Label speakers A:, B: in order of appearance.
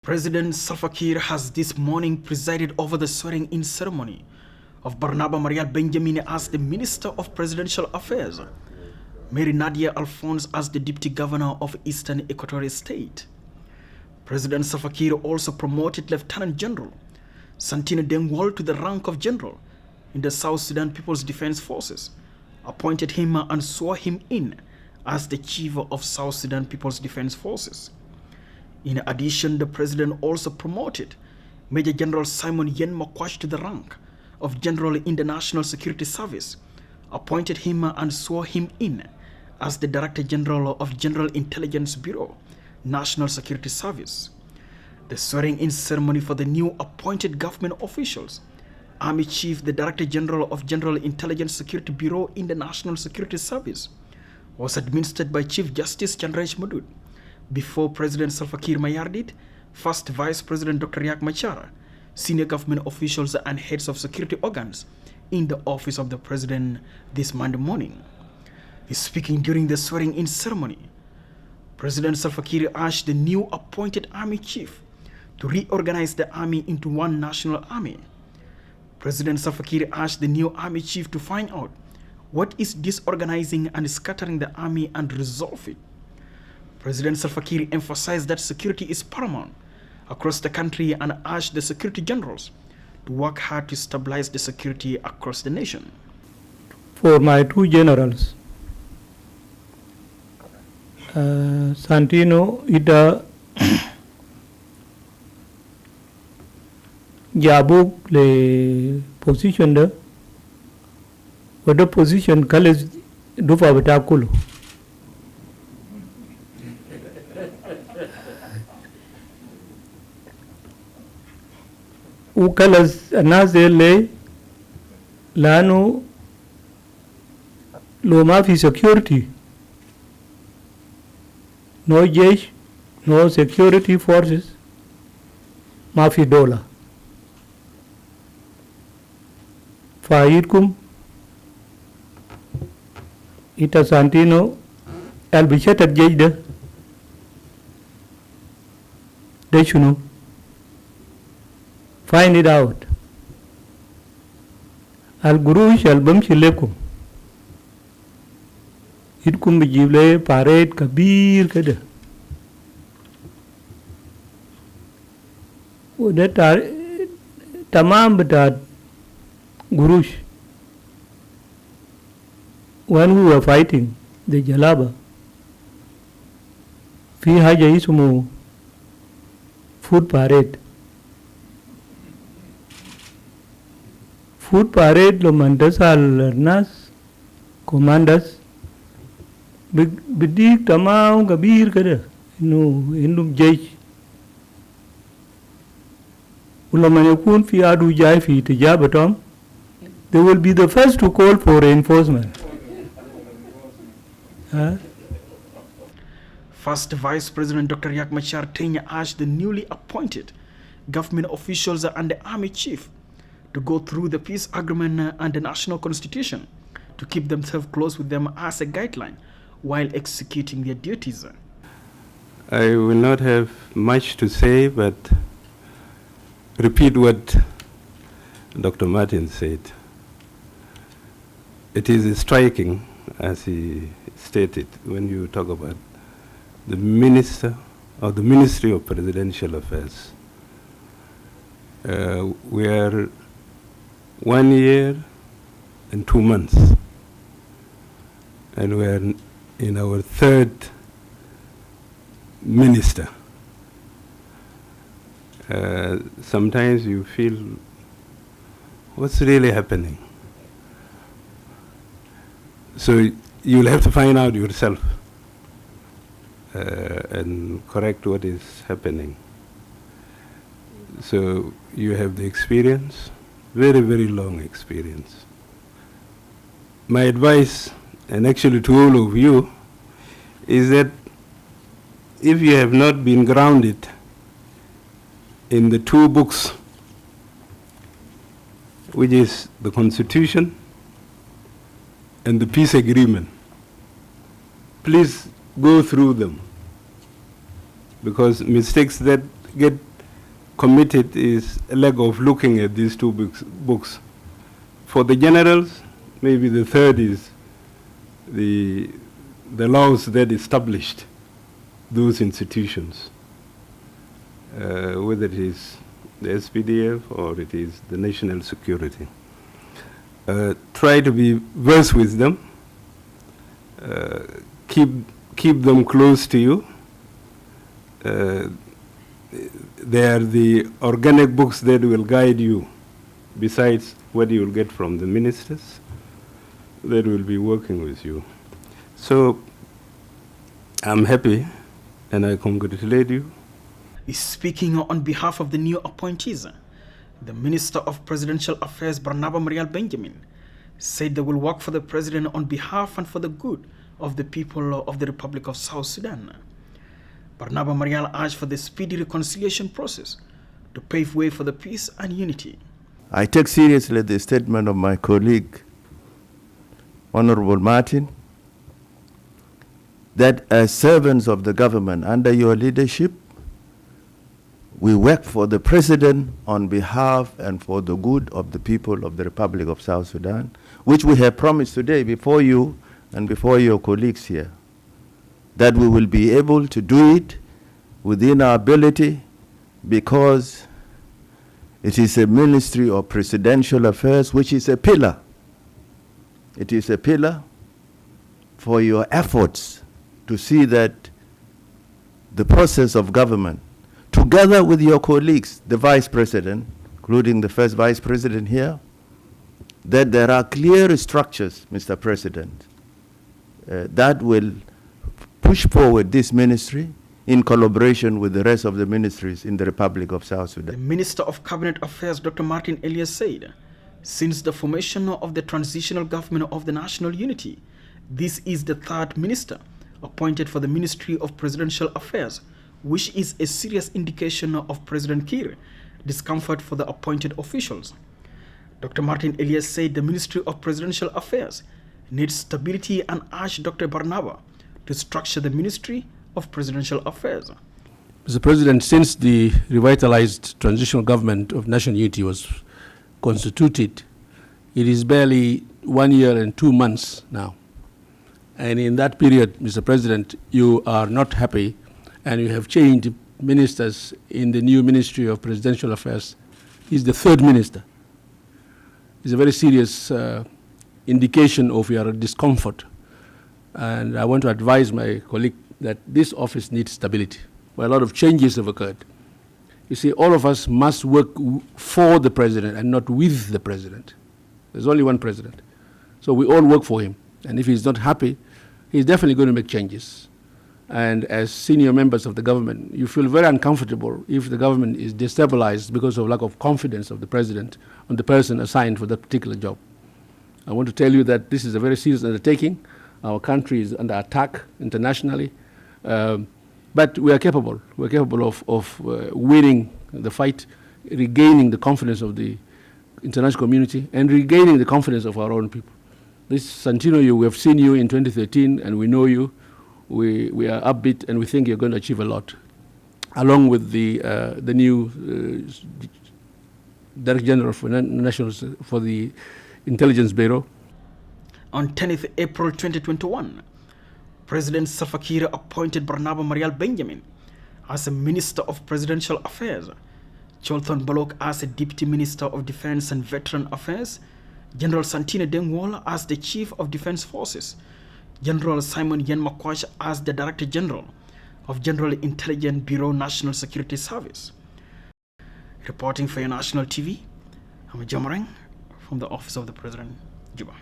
A: President Salva Kiir has this morning presided over the swearing-in ceremony of Barnaba Marial Benjamin as the Minister of Presidential Affairs, Mary Nadia Alphonse as the Deputy Governor of Eastern Equatorial State. President Salva Kiir also promoted Lieutenant General Santino Dengwal to the rank of General in the South Sudan People's Defense Forces, appointed him and swore him in as the Chief of South Sudan People's Defense Forces. In addition, the President also promoted Major General Simon Yen Makwash to the rank of General in the National Security Service, appointed him and swore him in as the Director General of General Intelligence Bureau, National Security Service. The swearing-in ceremony for the new appointed government officials, Army Chief, the Director General of General Intelligence Security Bureau in the National Security Service, was administered by Chief Justice Chandraj Madud before President Salva Kiir Mayardit, First Vice President Dr. Riek Machar, senior government officials and heads of security organs in the office of the President this Monday morning. Speaking during the swearing-in ceremony, President Salva Kiir urged the new appointed Army Chief to reorganize the Army into one national army. President Salva Kiir urged the new Army Chief to find out what is disorganizing and scattering the Army and resolve it. President Salva Kiir emphasized that security is paramount across the country and urged the security generals to work hard to stabilize the security across the nation.
B: For my two generals, Santino ita jabuk le position da wada position kale dufa batakulu ukalas anazele lanu lo mafi security, no jesh, no security forces, mafi dola. Faidkum ita Santino albishat jejda they should know. Find it out. Al-Gurush al-Bamshi lekum. Idkum bijible parade kabir kada. Udah tamam betat Gurush. When we were fighting the Jalaba, fi haja ismu food parade. Food parade lo mandas al nas commanders bidik tamam kabir kada no indum jesh ulama yakun fi adu jai fi tijabatom, they will be the first to call for reinforcement.
A: First Vice President Dr. Riek Machar Tenya urged the newly appointed government officials and the Army Chief to go through the peace agreement and the national constitution to keep themselves close with them as a guideline while executing their duties.
C: I will not have much to say, but repeat what Dr. Martin said. It is striking, as he stated, when you talk about the Minister or the Ministry of Presidential Affairs. We are 1 year and 2 months, and we are in our third minister. Sometimes you feel, what's really happening? So you'll have to find out yourself and correct what is happening. So you have the experience, very, very long experience. My advice, and actually to all of you, is that if you have not been grounded in the two books, which is the Constitution and the peace agreement, please go through them, because mistakes that get committed is a leg of looking at these two books. For the generals, maybe the third is the laws that established those institutions, whether it is the SPDF or it is the national security. Try to be versed with them, keep them close to you. They are the organic books that will guide you, besides what you will get from the ministers that will be working with you. So I'm happy and I congratulate you.
A: Speaking on behalf of the new appointees, the Minister of Presidential Affairs, Barnaba Marial Benjamin, said they will work for the President on behalf and for the good of the people of the Republic of South Sudan. Barnaba Marial urged for the speedy reconciliation process to pave way for the peace and unity.
D: I take seriously the statement of my colleague, Honorable Martin, that as servants of the government under your leadership, we work for the President on behalf and for the good of the people of the Republic of South Sudan, which we have promised today before you and before your colleagues here, that we will be able to do it within our ability, because it is a Ministry of Presidential Affairs which is a pillar. It is a pillar for your efforts to see that the process of government, together with your colleagues, the Vice President, including the first Vice President here, that there are clear structures, Mr. President, that will push forward this ministry in collaboration with the rest of the ministries in the Republic of South Sudan.
A: The Minister of Cabinet Affairs, Dr. Martin Elias, said, since the formation of the transitional government of the national unity, this is the third minister appointed for the Ministry of Presidential Affairs, which is a serious indication of President Kiir discomfort for the appointed officials. Dr. Martin Elias said the Ministry of Presidential Affairs needs stability and urged Dr. Barnaba to structure the Ministry of Presidential Affairs.
E: Mr. President, since the revitalized transitional government of national unity was constituted, it is barely 1 year and 2 months now. And in that period, Mr. President, you are not happy and you have changed ministers in the new Ministry of Presidential Affairs. He's the third minister. It's a very serious indication of your discomfort. And I want to advise my colleague that this office needs stability, where a lot of changes have occurred. You see, all of us must work for the President and not with the President. There's only one President. So we all work for him. And if he's not happy, he's definitely going to make changes. And as senior members of the government, you feel very uncomfortable if the government is destabilized because of lack of confidence of the President on the person assigned for that particular job. I want to tell you that this is a very serious undertaking. Our country is under attack internationally. But we are capable. We're capable of winning the fight, regaining the confidence of the international community, and regaining the confidence of our own people. This Santino, we have seen you in 2013, and we know you. We are upbeat, and we think you're going to achieve a lot, along with the new Director General for the Intelligence Bureau.
A: On 10th April 2021, President Salva Kiir appointed Barnaba Marial Benjamin as a Minister of Presidential Affairs, Cholthon Balok as a Deputy Minister of Defense and Veteran Affairs, General Santino Dengwall as the Chief of Defense Forces, General Simon Yen Makwash as the Director General of General Intelligence Bureau National Security Service. Reporting for your national TV, I'm Jamarang from the Office of the President, Juba.